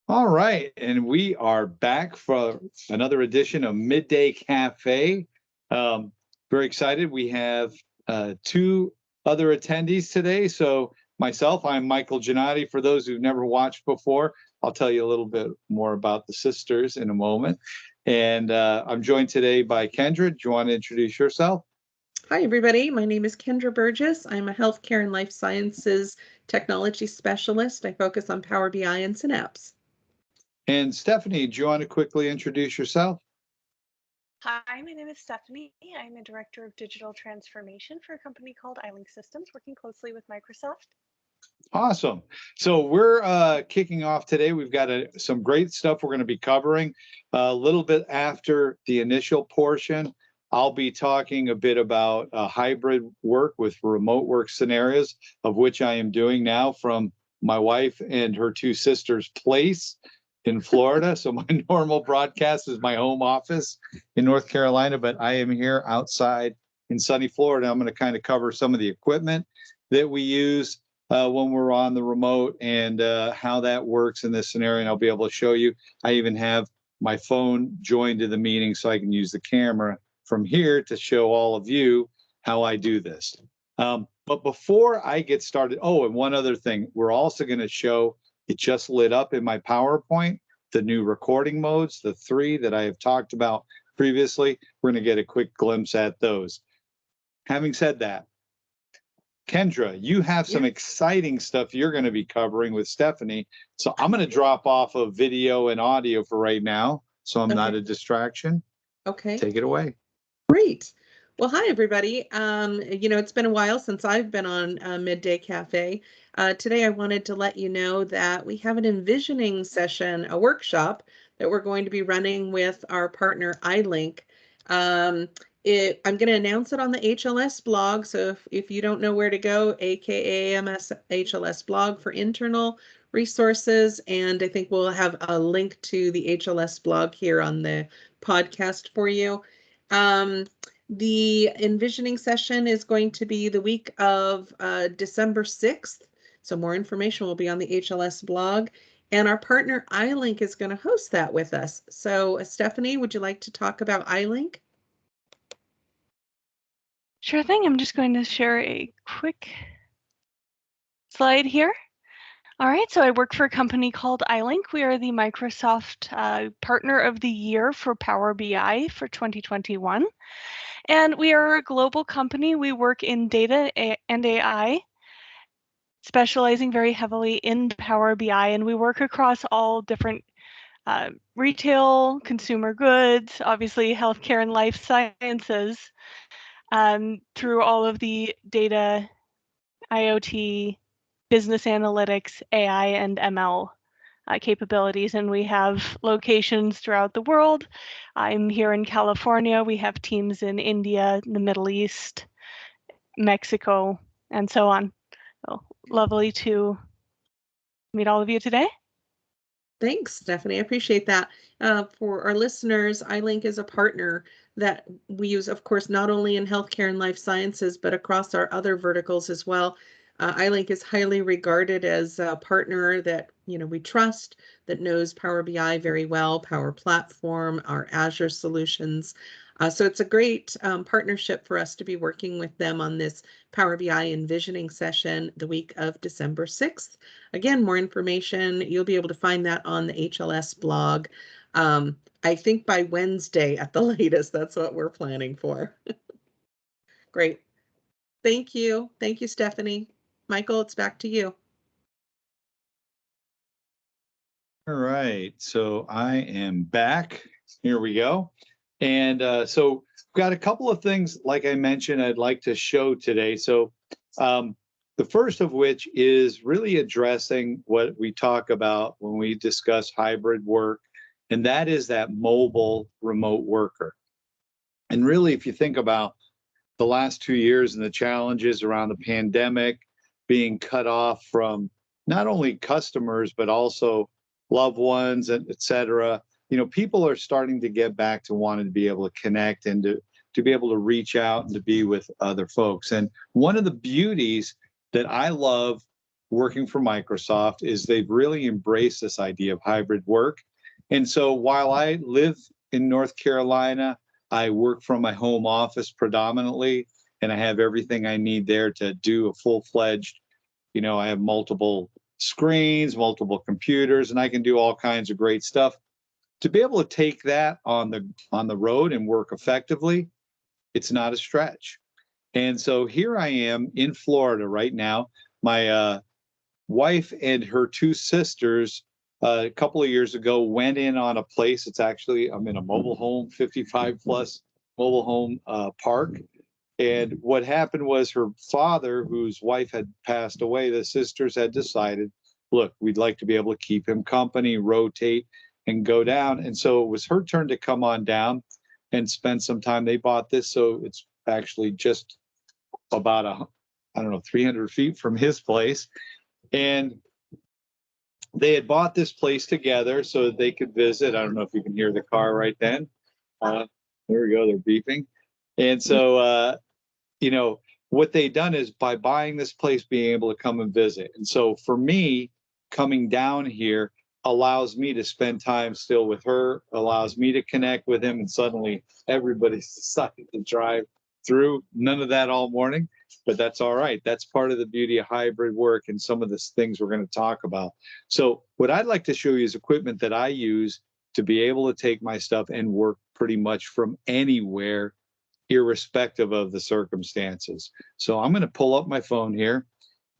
All right, and we are back for another edition of Midday Cafe. Very excited. We have two other attendees today. So myself, I'm Michael Giannotti. For those who've never watched before, I'll tell you a little bit more about the sisters in a moment. And I'm joined today by Kendra. Do you want to introduce yourself? Hi, everybody. My name is Kendra Burgess. I'm a healthcare and life sciences technology specialist. I focus on Power BI and Synapse. And Stephanie, do you want to quickly introduce yourself? Hi, my name is Stephanie. I'm a director of digital transformation for a company called iLink Systems, working closely with Microsoft. Awesome. So we're kicking off today. We've got some great stuff we're going to be covering. A little bit after the initial portion, I'll be talking a bit about hybrid work with remote work scenarios, of which I am doing now from my wife and her two sisters' place in Florida. So my normal broadcast is my home office in North Carolina, but I am here outside in sunny Florida. I'm going to kind of cover some of the equipment that we use when we're on the remote and how that works in this scenario. And I'll be able to show you. I even have my phone joined to the meeting so I can use the camera from here to show all of you how I do this. But before I get started, oh, and one other thing, we're also going to show, it just lit up in my PowerPoint, the new recording modes, the three that I have talked about previously. We're going to get a quick glimpse at those. Having said that, Kendra, you have some exciting stuff you're going to be covering with Stephanie. So I'm going to drop off of video and audio for right now, so I'm not a distraction. Okay. Take it away. Great. Well, hi, everybody. It's been a while since I've been on Midday Cafe. Today, I wanted to let you know that we have an envisioning session, a workshop that we're going to be running with our partner, iLink. I'm going to announce it on the HLS blog. So if you don't know where to go, aka AMS HLS blog for internal resources. And I think we'll have a link to the HLS blog here on the podcast for you. The envisioning session is going to be the week of December 6th. So more information will be on the HLS blog. And our partner iLink is going to host that with us. So Stephanie, would you like to talk about iLink? Sure thing. I'm just going to share a quick slide here. All right, so I work for a company called iLink. We are the Microsoft Partner of the Year for Power BI for 2021. And we are a global company. We work in data and AI, specializing very heavily in Power BI, and we work across all different retail, consumer goods, obviously healthcare and life sciences, through all of the data, IoT, business analytics, AI, and ML capabilities. And we have locations throughout the world. I'm here in California. We have teams in India, the Middle East, Mexico, and so on. So lovely to meet all of you today. Thanks, Stephanie. I appreciate that. For our listeners, iLink is a partner that we use, of course, not only in healthcare and life sciences, but across our other verticals as well. iLink is highly regarded as a partner that we trust, that knows Power BI very well, Power Platform, our Azure solutions. So it's a great partnership for us to be working with them on this Power BI envisioning session the week of December 6th. Again, more information, you'll be able to find that on the HLS blog. I think by Wednesday at the latest, that's what we're planning for. Great. Thank you. Thank you, Stephanie. Michael, it's back to you. All right, so I am back. Here we go. And so we've got a couple of things, like I mentioned, I'd like to show today. So the first of which is really addressing what we talk about when we discuss hybrid work, and that is that mobile remote worker. And really, if you think about the last 2 years and the challenges around the pandemic, being cut off from not only customers, but also loved ones, and et cetera, people are starting to get back to wanting to be able to connect and to be able to reach out and to be with other folks. And one of the beauties that I love working for Microsoft is they've really embraced this idea of hybrid work. And so while I live in North Carolina, I work from my home office predominantly, and I have everything I need there to do a full-fledged, I have multiple screens, multiple computers, and I can do all kinds of great stuff. To be able to take that on the road and work effectively, it's not a stretch. And so here I am in Florida right now. My wife and her two sisters a couple of years ago went in on a place. I'm in a mobile home, 55 plus mobile home park. And what happened was her father, whose wife had passed away, the sisters had decided, look, we'd like to be able to keep him company, rotate, and go down. And so it was her turn to come on down and spend some time. They bought this, so it's actually just about 300 feet from his place. And they had bought this place together so that they could visit. I don't know if you can hear the car right then. There we go, they're beeping. And so, what they've done is by buying this place, being able to come and visit. And so for me, coming down here allows me to spend time still with her, allows me to connect with him, and suddenly everybody's decided to drive through. None of that all morning, but that's all right. That's part of the beauty of hybrid work and some of the things we're going to talk about. So what I'd like to show you is equipment that I use to be able to take my stuff and work pretty much from anywhere, irrespective of the circumstances. So I'm going to pull up my phone here,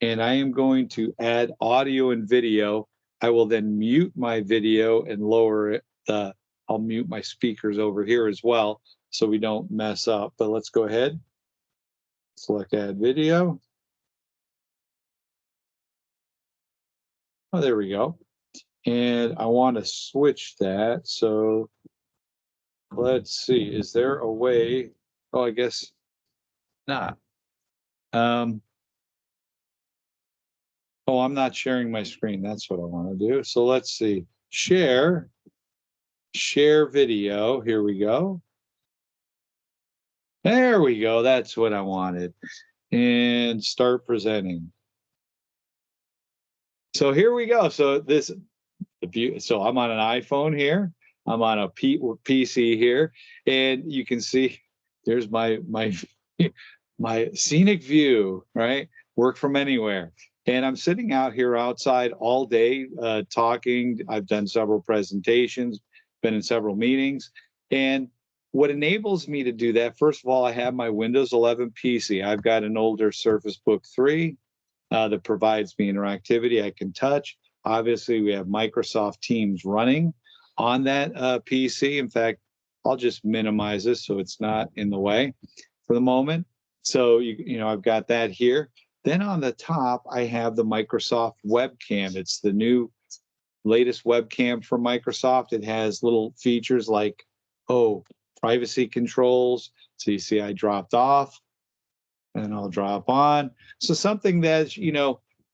and I am going to add audio and video. I will then mute my video and lower it. I'll mute my speakers over here as well, so we don't mess up. But let's go ahead. Select add video. Oh, there we go. And I want to switch that. So let's see, is there a way? Oh, I guess not. Oh, I'm not sharing my screen. That's what I want to do. So let's see. Share video. Here we go. There we go. That's what I wanted. And start presenting. So here we go. So I'm on an iPhone here. I'm on a PC here, and you can see there's my my scenic view, right? Work from anywhere. And I'm sitting out here outside all day talking. I've done several presentations, been in several meetings. And what enables me to do that, first of all, I have my Windows 11 PC. I've got an older Surface Book 3 that provides me interactivity I can touch. Obviously, we have Microsoft Teams running on that PC. In fact, I'll just minimize this so it's not in the way for the moment. So, I've got that here. Then on the top, I have the Microsoft webcam. It's the latest webcam from Microsoft. It has little features like, privacy controls. So you see I dropped off, and I'll drop on. So something that,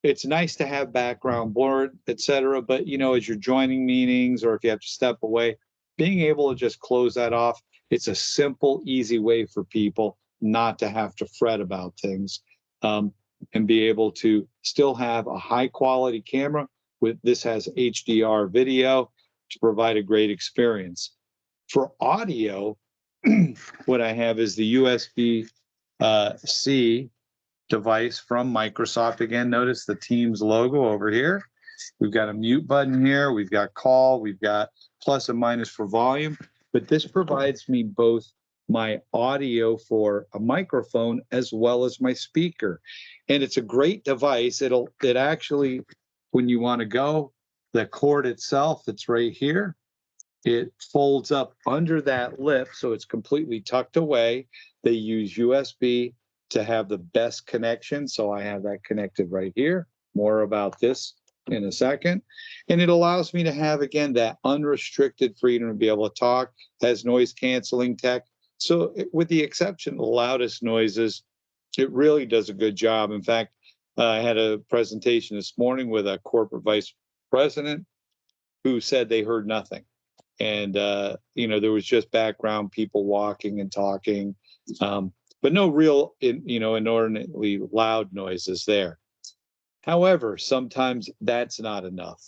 it's nice to have background blur, etc. But, as you're joining meetings or if you have to step away, being able to just close that off, it's a simple, easy way for people not to have to fret about things. And be able to still have a high quality camera this has HDR video to provide a great experience. For audio, what I have is the USB-C device from Microsoft. Again, notice the Teams logo over here. We've got a mute button here. We've got call. We've got plus and minus for volume. But this provides me both my audio for a microphone as well as my speaker. And it's a great device. It actually, when you want to go, the cord itself, it's right here. It folds up under that lip, so it's completely tucked away. They use USB to have the best connection. So I have that connected right here. More about this in a second. And it allows me to have, again, that unrestricted freedom to be able to talk. It has noise canceling tech. So with the exception of the loudest noises, it really does a good job. In fact, I had a presentation this morning with a corporate vice president who said they heard nothing. And, there was just background people walking and talking, but no real, inordinately loud noises there. However, sometimes that's not enough.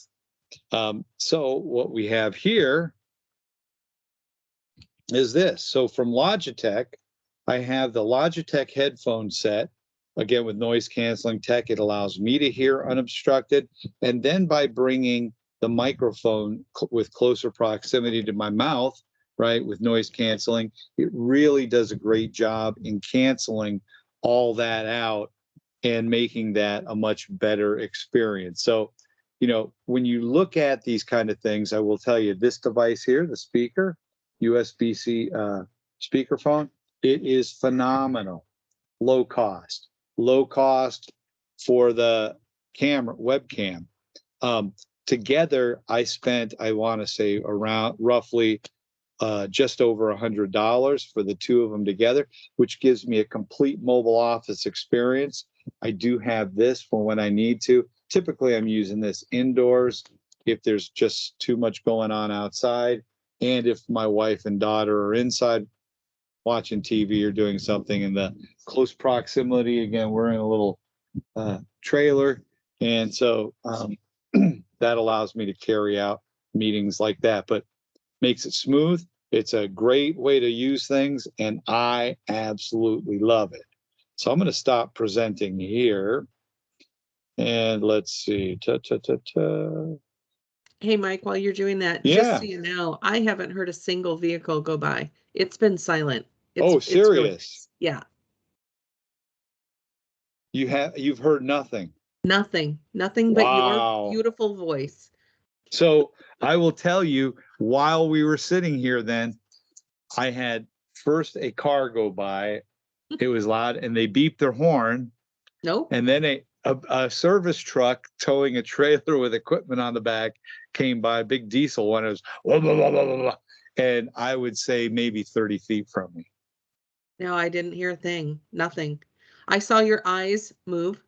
So what we have here is this. So from Logitech, I have the Logitech headphone set. Again, with noise canceling tech, it allows me to hear unobstructed. And then by bringing the microphone with closer proximity to my mouth, right, with noise canceling, it really does a great job in canceling all that out and making that a much better experience. So, you know, when you look at these kind of things, I will tell you this device here, the speaker, USB-C speakerphone, it is phenomenal. Low cost for the camera webcam. Together, I spent, I want to say, around roughly just over $100 for the two of them together, which gives me a complete mobile office experience. I do have this for when I need to. Typically, I'm using this indoors if there's just too much going on outside, and if my wife and daughter are inside watching TV or doing something in the close proximity. Again, we're in a little trailer, and so that allows me to carry out meetings like that, but makes it smooth. It's a great way to use things, and I absolutely love it. So I'm going to stop presenting here, and let's see. Hey, Mike, while you're doing that, Yeah. just so you know, I haven't heard a single vehicle go by. It's been silent. Oh, It's really serious? nice. Yeah. You've heard nothing. Nothing but your beautiful voice. So I will tell you, while we were sitting here then, I had first a car go by. It was loud, and they beeped their horn. Nope. And then a service truck towing a trailer with equipment on the back came by, a big diesel one. It was blah, blah, blah, blah, blah, and I would say maybe 30 feet from me. No, I didn't hear a thing. Nothing. I saw your eyes move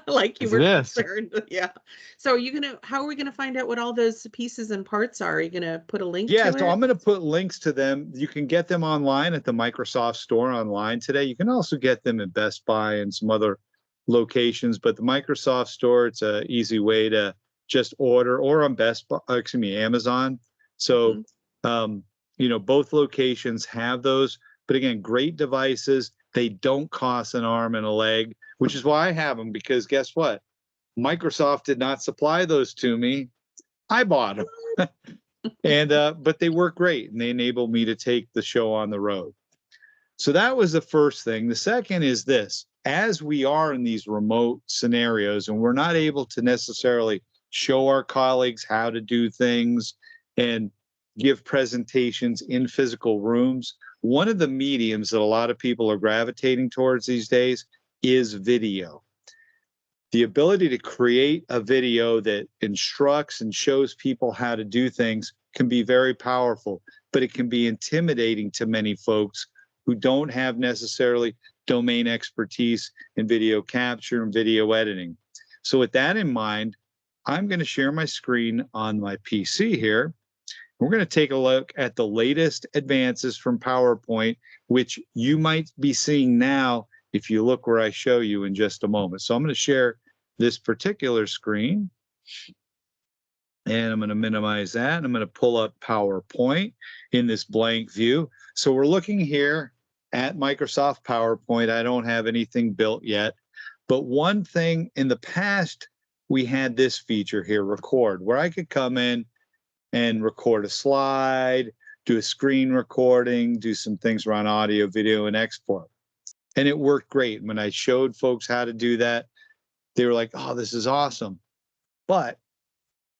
like you were concerned. Yeah. So how are we gonna find out what all those pieces and parts are? Are you gonna put a link to it? So I'm gonna put links to them. You can get them online at the Microsoft Store online today. You can also get them at Best Buy and some other locations, but the Microsoft Store, it's an easy way to just order, or on Amazon. So, you know, both locations have those, but again, great devices. They don't cost an arm and a leg, which is why I have them, because guess what? Microsoft did not supply those to me. I bought them. And, but they work great, and they enable me to take the show on the road. So that was the first thing. The second is this: as we are in these remote scenarios and we're not able to necessarily show our colleagues how to do things and give presentations in physical rooms, one of the mediums that a lot of people are gravitating towards these days is video. The ability to create a video that instructs and shows people how to do things can be very powerful, but it can be intimidating to many folks who don't have necessarily domain expertise in video capture and video editing. So with that in mind, I'm going to share my screen on my PC here. We're going to take a look at the latest advances from PowerPoint, which you might be seeing now if you look where I show you in just a moment. So I'm going to share this particular screen, and I'm going to minimize that. I'm going to pull up PowerPoint in this blank view. So we're looking here at Microsoft PowerPoint. I don't have anything built yet, but one thing in the past, we had this feature here, record, where I could come in and record a slide, do a screen recording, do some things around audio, video, and export. And it worked great. When I showed folks how to do that, they were like, oh, this is awesome. But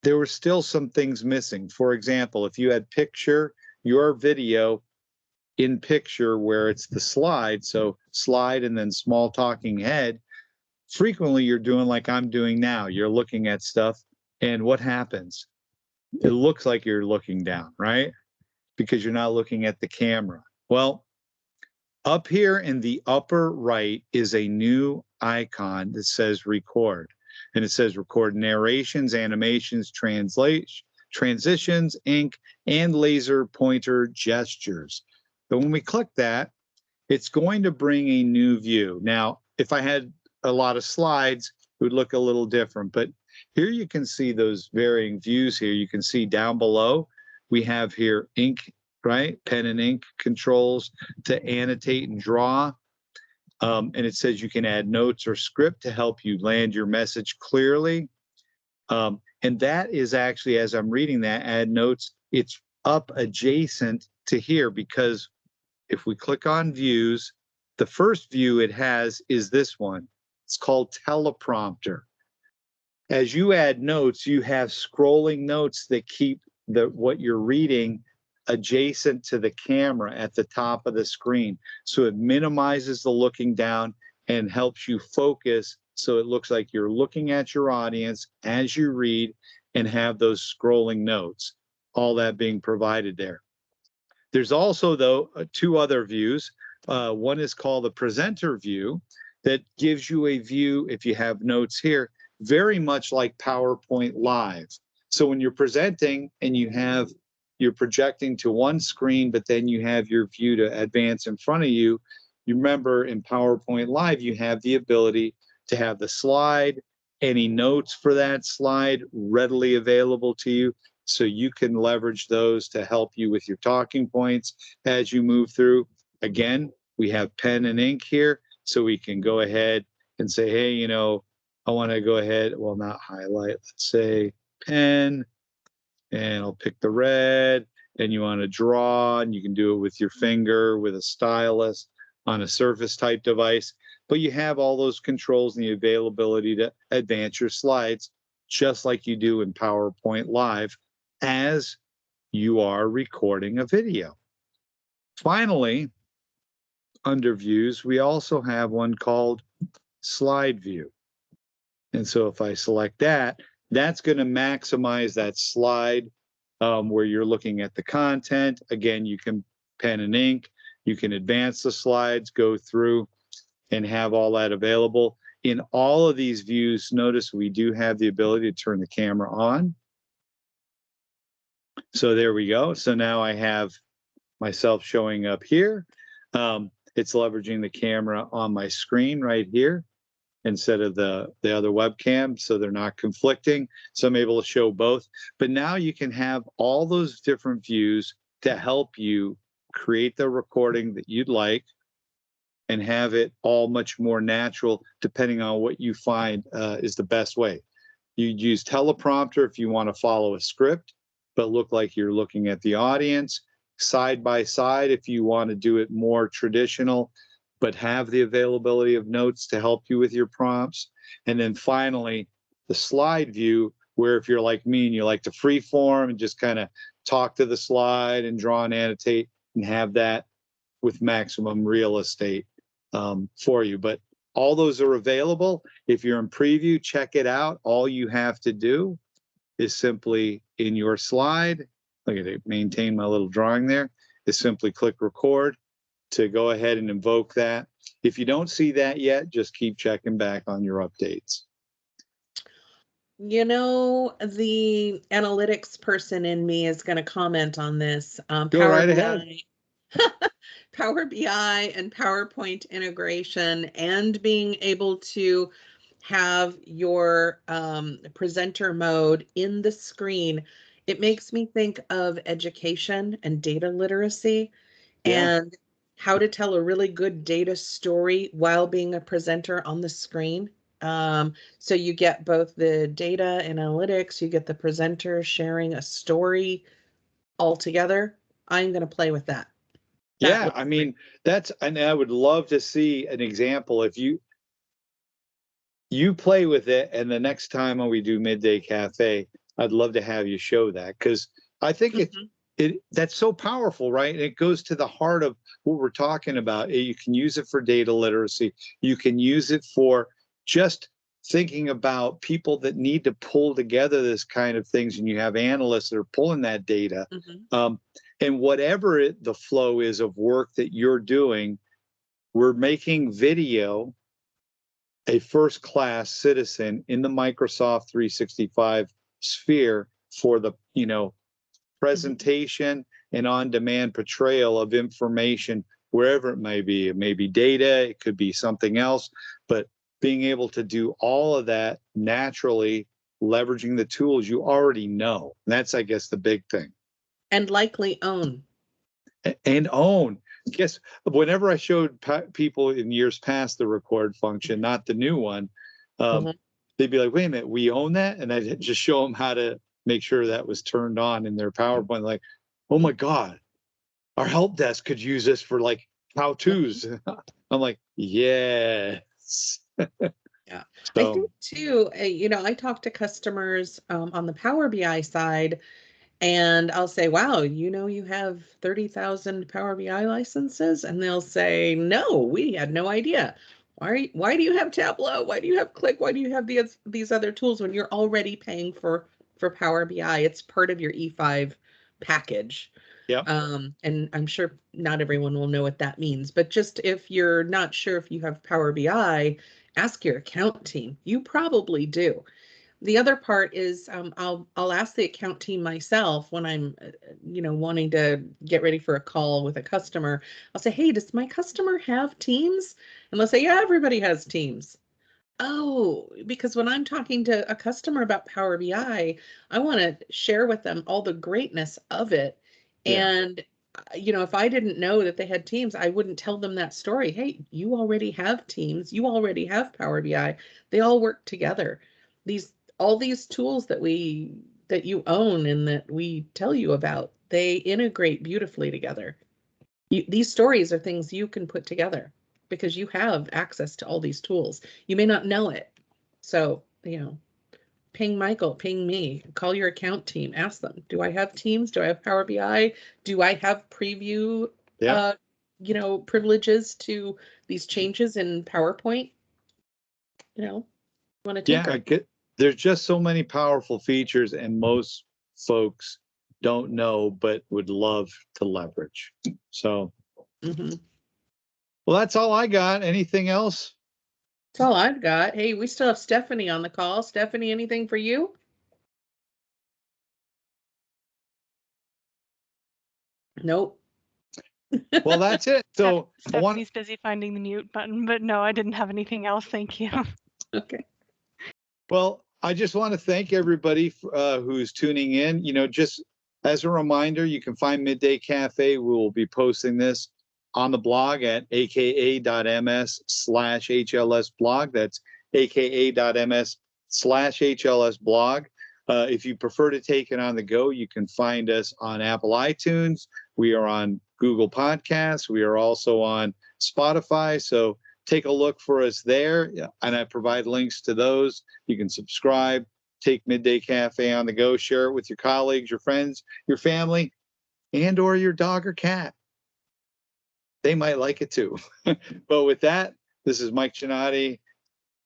there were still some things missing. For example, if you had picture your video in picture where it's the slide, so slide and then small talking head, frequently you're doing like I'm doing now. You're looking at stuff, and what happens? It looks like you're looking down, right? Because you're not looking at the camera. Well, up here in the upper right is a new icon that says record. And it says record narrations, animations, transitions, ink, and laser pointer gestures. But when we click that, it's going to bring a new view. Now, if I had a lot of slides, it would look a little different. But here you can see those varying views here. You can see down below, we have here ink, right? Pen and ink controls to annotate and draw. And it says you can add notes or script to help you land your message clearly. And that is actually, as I'm reading that, add notes, it's up adjacent to here, because if we click on views, the first view it has is this one. It's called teleprompter. As you add notes, you have scrolling notes that keep what you're reading adjacent to the camera at the top of the screen. So it minimizes the looking down and helps you focus, so it looks like you're looking at your audience as you read and have those scrolling notes, all that being provided there. There's also, though, two other views. One is called the presenter view, that gives you a view, if you have notes here, very much like PowerPoint Live. So when you're presenting and you're projecting to one screen, but then you have your view to advance in front of you, you remember in PowerPoint Live, you have the ability to have the slide, any notes for that slide readily available to you, so you can leverage those to help you with your talking points as you move through. Again, we have pen and ink here, so we can go ahead and say, hey, you know, I want to go ahead, well, not highlight, let's say pen, and I'll pick the red, and you want to draw, and you can do it with your finger, with a stylus, on a Surface type device. But you have all those controls and the availability to advance your slides, just like you do in PowerPoint Live, as you are recording a video. Finally, under views, we also have one called slide view. And so if I select that, that's going to maximize that slide where you're looking at the content. Again, you can pen and ink, you can advance the slides, go through and have all that available. In all of these views, notice we do have the ability to turn the camera on. So there we go. So now I have myself showing up here. It's leveraging the camera on my screen right here instead of the other webcam, so they're not conflicting. So I'm able to show both. But now you can have all those different views to help you create the recording that you'd like and have it all much more natural, depending on what you find is the best way. You use teleprompter if you want to follow a script, but look like you're looking at the audience. Side by side if you want to do it more traditional, but have the availability of notes to help you with your prompts. And then finally, the slide view, where if you're like me and you like to freeform and just kind of talk to the slide and draw and annotate and have that with maximum real estate for you. But all those are available. If you're in preview, check it out. All you have to do is simply in your slide, look at it, maintain my little drawing there, is simply click record to go ahead and invoke that. If you don't see that yet, just keep checking back on your updates. You know, the analytics person in me is going to comment on this. Go right ahead. Power BI and PowerPoint integration, and being able to have your presenter mode in the screen, it makes me think of education and data literacy, and how to tell a really good data story while being a presenter on the screen. So you get both the data and analytics, you get the presenter sharing a story all together. I'm going to play with that. Yeah, I mean, and I would love to see an example. If you play with it, and the next time when we do MidDay Cafe, I'd love to have you show that, because I think that's so powerful, right? And it goes to the heart of what we're talking about. You can use it for data literacy. You can use it for just thinking about people that need to pull together this kind of things, and you have analysts that are pulling that data. And whatever the flow is of work that you're doing, we're making video a first-class citizen in the Microsoft 365 sphere for the, presentation and on-demand portrayal of information wherever it may be. It may be data, it could be something else, but being able to do all of that naturally, leveraging the tools you already know. And that's, I guess, the big thing. And likely own. And own. Yes, whenever I showed people in years past the record function, not the new one, they'd be like, wait a minute, we own that? And I'd just show them how to make sure that was turned on in their PowerPoint. Like, oh my God, our help desk could use this for like how-tos. I'm like, yes. Yeah. So, I think too, you know, I talk to customers on the Power BI side, and I'll say, wow, you know, you have 30,000 Power BI licenses? And they'll say, no, we had no idea. Why do you have Tableau? Why do you have Click? Why do you have these other tools when you're already paying for Power BI? It's part of your E5 package. yeah. And I'm sure not everyone will know what that means, but just if you're not sure if you have Power BI, ask your account team. You probably do. The other part is I'll ask the account team myself when I'm, you know, wanting to get ready for a call with a customer. I'll say, hey, does my customer have Teams? And they'll say, yeah, everybody has Teams. Oh, because when I'm talking to a customer about Power BI, I want to share with them all the greatness of it. Yeah. And, you know, if I didn't know that they had Teams, I wouldn't tell them that story. Hey, you already have Teams. You already have Power BI. They all work together. All these tools that you own and that we tell you about, they integrate beautifully together. These stories are things you can put together because you have access to all these tools. You may not know it. So, you know, ping Michael, ping me, call your account team, ask them, do I have Teams? Do I have Power BI? Do I have preview, you know, privileges to these changes in PowerPoint? You know, want to tinker. There's just so many powerful features, and most folks don't know but would love to leverage. So, well, that's all I got. Anything else? That's all I've got. Hey, we still have Stephanie on the call. Stephanie, anything for you? Nope. Well, that's it. So Stephanie's busy finding the mute button, but no, I didn't have anything else. Thank you. Okay. Well, I just want to thank everybody who's tuning in. You know, just as a reminder, you can find MidDay Cafe. We will be posting this on the blog at aka.ms/HLS blog. That's aka.ms/HLS blog. If you prefer to take it on the go, you can find us on Apple iTunes. We are on Google Podcasts. We are also on Spotify. So take a look for us there, and I provide links to those. You can subscribe, take MidDay Cafe on the go, share it with your colleagues, your friends, your family, and or your dog or cat. They might like it too. But with that, this is Mike Chinati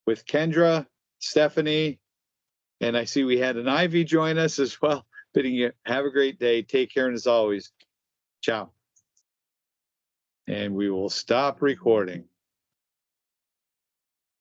with Kendra, Stephanie, and I see we had an Ivy join us as well. Bidding you have a great day. Take care, and as always, ciao. And we will stop recording.